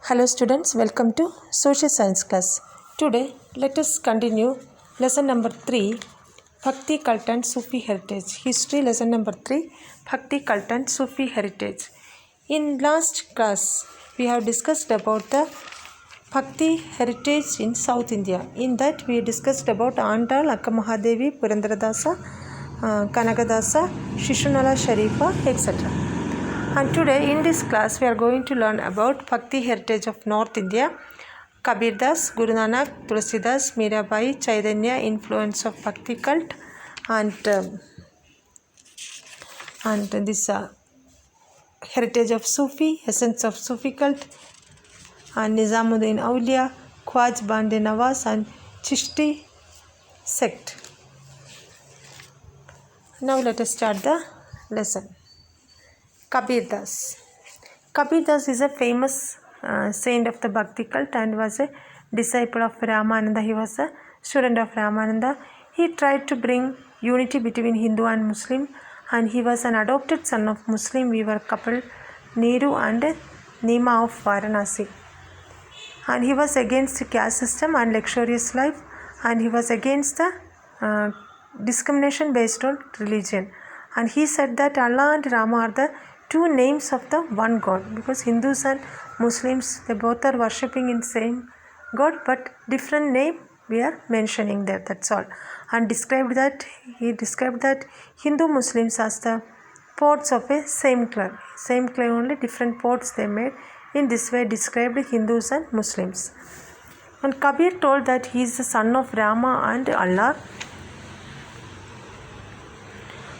Hello students, welcome to Social Science class. Today, let us continue lesson number 3, Bhakti Cult and Sufi Heritage. History lesson number 3, Bhakti Cult and Sufi Heritage. In last class, we have discussed about the Bhakti heritage in South India. In that, we discussed about Andal, Akka Mahadevi, Purandaradasa, Kanakadasa, Shishunala Sharifa, etc. And today in this class we are going to learn about Bhakti heritage of North India, Kabir Das, Guru Nanak, Tulsidas, Mirabai, Chaitanya, influence of Bhakti cult, and this heritage of Sufi, essence of Sufi cult, and Nizamuddin Auliya, Khwaj Bande Nawaz, and Chishti sect. Now let us start the lesson. Kabir Das. Kabir Das is a famous saint of the Bhakti cult and was a disciple of Ramananda. He was a student of Ramananda. He tried to bring unity between Hindu and Muslim, and he was an adopted son of Muslim weaver couple Nehru and Nima of Varanasi. And he was against the caste system and luxurious life, and he was against the discrimination based on religion. And he said that Allah and Rama are the two names of the one God, because Hindus and Muslims, they both are worshipping in same God, but different name we are mentioning there, that's all. And he described that Hindu Muslims as the pots of a same clay only, different pots they made. In this way described Hindus and Muslims. And Kabir told that he is the son of Rama and Allah.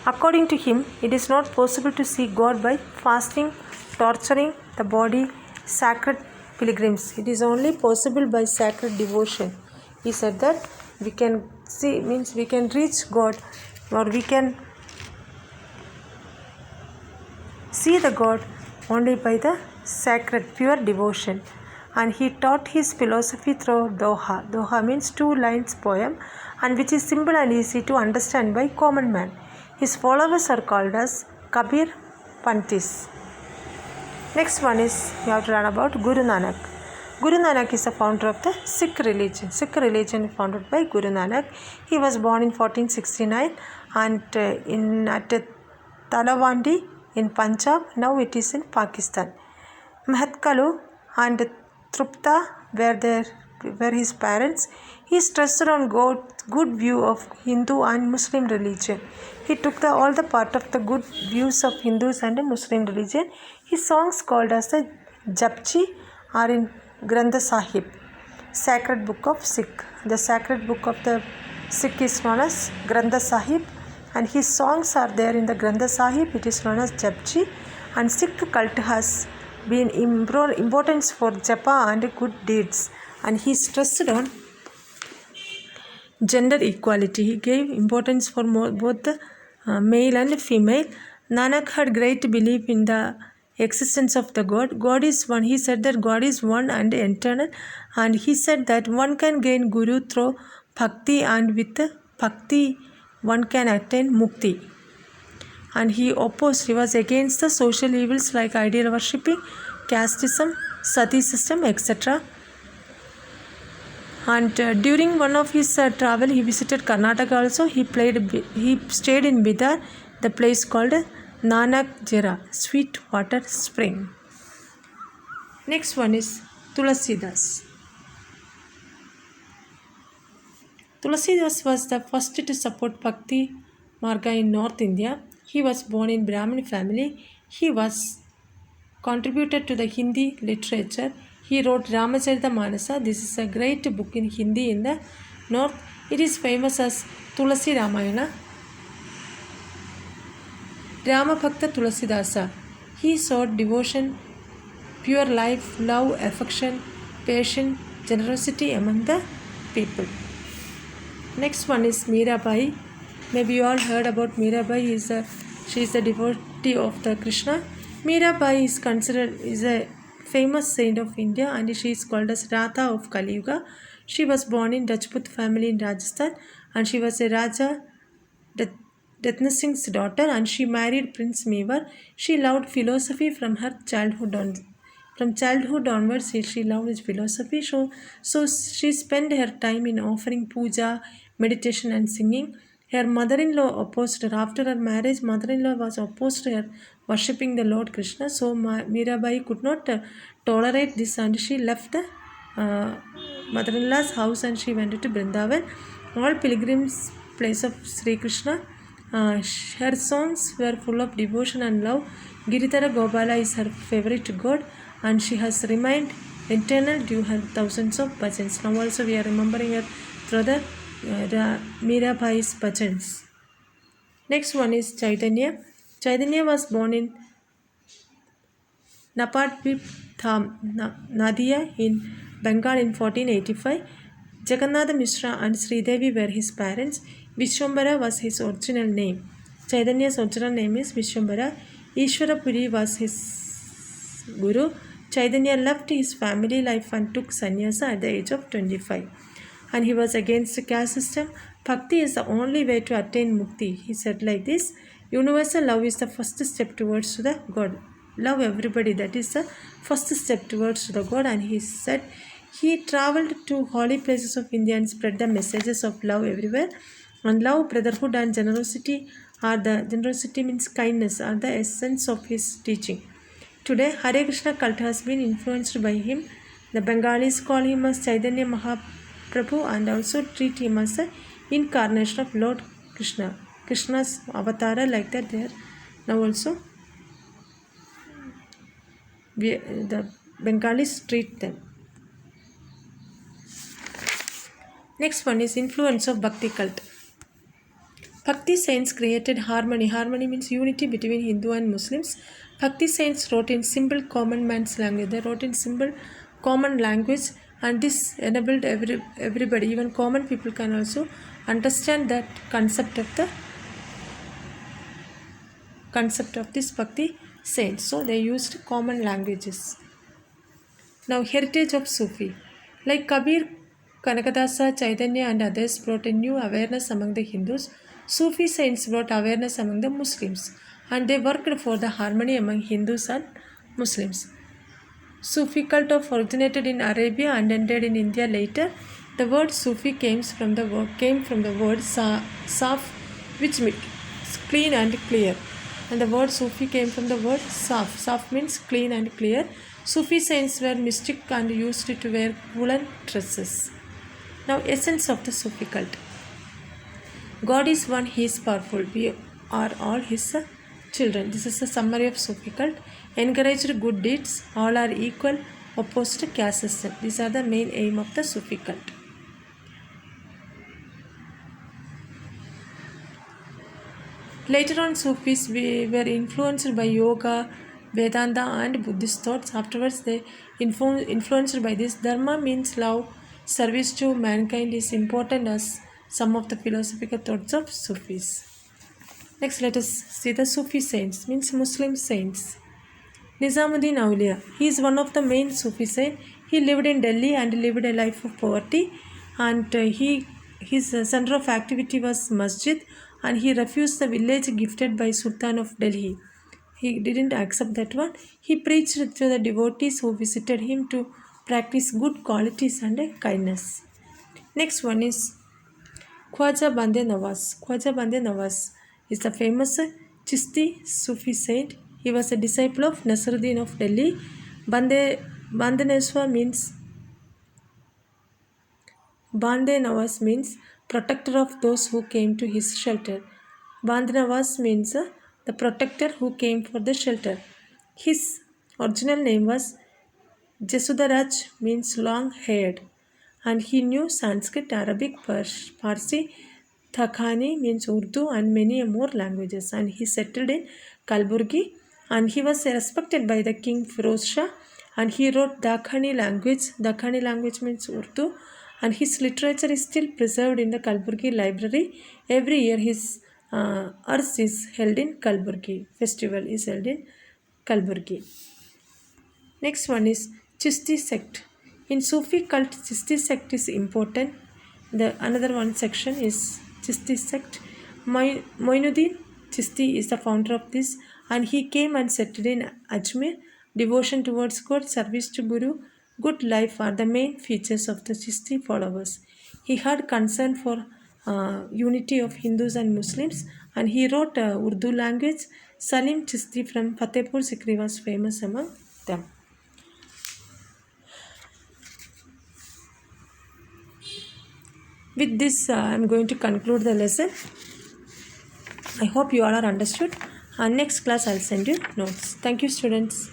According to him, it is not possible to see God by fasting, torturing the body, sacred pilgrims. It is only possible by sacred devotion. He said that we can see, means we can reach God, or we can see the God only by the sacred, pure devotion. And he taught his philosophy through Doha. Doha means 2 lines poem, and which is simple and easy to understand by common man. His followers are called as Kabir Panthis. Next one is we have to learn about Guru Nanak. Guru Nanak is the founder of the Sikh religion. Sikh religion founded by Guru Nanak. He was born in 1469 and at Talawandi in Punjab. Now it is in Pakistan. Mahatkalu and Trupta were his parents. He stressed on good view of Hindu and Muslim religion. He took all the part of the good views of Hindus and Muslim religion. His songs called as the Japji are in Granth Sahib, sacred book of Sikh. The sacred book of the Sikh is known as Granth Sahib, and his songs are there in the Granth Sahib. It is known as Japji, and Sikh cult has been importance for japa and good deeds, and he stressed on gender equality. He gave importance for both the male and female. Nanak had great belief in the existence of the God. God is one. He said that God is one and eternal, and he said that one can gain Guru through bhakti, and with bhakti one can attain mukti. And he was against the social evils like idol worshipping, casteism, sati system, etc. And during one of his travel, he visited Karnataka also. He stayed in Bidar, the place called Nanak Jera, sweet water spring. Next one is Tulsidas. Tulsidas was the first to support Bhakti Marga in North India. He was born in Brahmin family. He was contributed to the Hindi literature. He wrote Ramacharitamanasa. This is a great book in Hindi in the north. It is famous as Tulasi Ramayana. Ramabhakta Tulsidasa. He sought devotion, pure life, love, affection, patience, generosity among the people. Next one is Mirabai. Maybe you all heard about Mirabai. She is a devotee of the Krishna. Mirabai is considered a famous saint of India, and she is called as Radha of Kali Yuga. She was born in Rajput family in Rajasthan, and she was a Raja Ratna Singh's daughter, and she married Prince Mewar. She loved philosophy from her childhood on. From childhood onwards, she loved his philosophy. So she spent her time in offering puja, meditation, and singing. Her mother-in-law opposed her. After her marriage, mother-in-law was opposed to her worshipping the Lord Krishna. So Mirabai could not tolerate this, and she left the mother-in-law's house and she went to Vrindavan. All pilgrims place of Sri Krishna. Her songs were full of devotion and love. Giridhara Gopala is her favorite god, and she has remained eternal due her thousands of bhajans. Now also we are remembering her through the Mirabai's bhajans. Next one is Chaitanya. Chaitanya was born in Napadvip Nadia in Bengal in 1485. Jagannatha Mishra and Sridevi were his parents. Vishwambara was his original name. Chaitanya's original name is Vishwambara. Ishwarapuri was his guru. Chaitanya left his family life and took sannyasa at the age of 25. And he was against the caste system. Bhakti is the only way to attain mukti. He said like this: universal love is the first step towards the God. Love everybody, that is the first step towards the God. And he said he traveled to holy places of India and spread the messages of love everywhere. And love, brotherhood, and generosity means kindness, are the essence of his teaching. Today, Hare Krishna cult has been influenced by him. The Bengalis call him as Chaitanya Mahaprabhu and also treat him as the incarnation of Lord Krishna. Krishna's avatar, like that they are now also. The Bengalis treat them. Next one is influence of Bhakti cult. Bhakti saints created harmony. Harmony means unity between Hindu and Muslims. Bhakti saints wrote in simple common man's language. They wrote in simple common language, and this enabled everybody, even common people can also understand that concept of this Bhakti saints. So they used common languages. Now heritage of Sufi. Like Kabir, Kanakadasa, Chaitanya and others brought a new awareness among the Hindus. Sufi saints brought awareness among the Muslims, and they worked for the harmony among Hindus and Muslims. Sufi cult originated in Arabia and ended in India later. The word Sufi came from the word Saf, which means clean and clear. And the word Sufi came from the word Saf. Saf means clean and clear. Sufi saints were mystic and used to wear woolen dresses. Now, essence of the Sufi cult. God is one, He is powerful. We are all His children. This is a summary of Sufi cult. Encouraged good deeds. All are equal. Opposed caste system. These are the main aim of the Sufi cult. Later on, Sufis were influenced by yoga, Vedanta and Buddhist thoughts. Afterwards, they influenced by this. Dharma means love. Service to mankind is important as some of the philosophical thoughts of Sufis. Next, let us see the Sufi saints, means Muslim saints. Nizamuddin Auliya. He is one of the main Sufi saints. He lived in Delhi and lived a life of poverty. And his center of activity was masjid, and he refused the village gifted by Sultan of Delhi. He didn't accept that one. He preached to the devotees who visited him to practice good qualities and kindness. Next one is Khwaja Bande Nawaz. Khwaja Bande Nawaz is the famous Chishti Sufi saint. He was a disciple of Nasruddin of Delhi. Bande Nawaz means protector of those who came to his shelter. Bande Nawaz means the protector who came for the shelter. His original name was Jesudaraj, means long-haired, and he knew Sanskrit, Arabic, Parsi, Thakhani means Urdu, and many more languages. And he settled in Kalburgi, and he was respected by the King Firoz Shah, and he wrote Dakhani language. Dakhani language means Urdu, and his literature is still preserved in the Kalburgi library. Every year his Urs is held in Kalburgi. Festival is held in Kalburgi. Next one is Chishti sect. In Sufi cult, Chishti sect is important. The another one section is Chishti sect. Moinuddin Chishti is the founder of this, and he came and settled in Ajmer. devotion towards God, service to Guru, good life are the main features of the Chishti followers. He had concern for unity of Hindus and Muslims, and he wrote Urdu language. Salim Chishti from Fatehpur Sikri was famous among them. With this, I am going to conclude the lesson. I hope you all are understood. Next class, I'll send you notes. Thank you, students.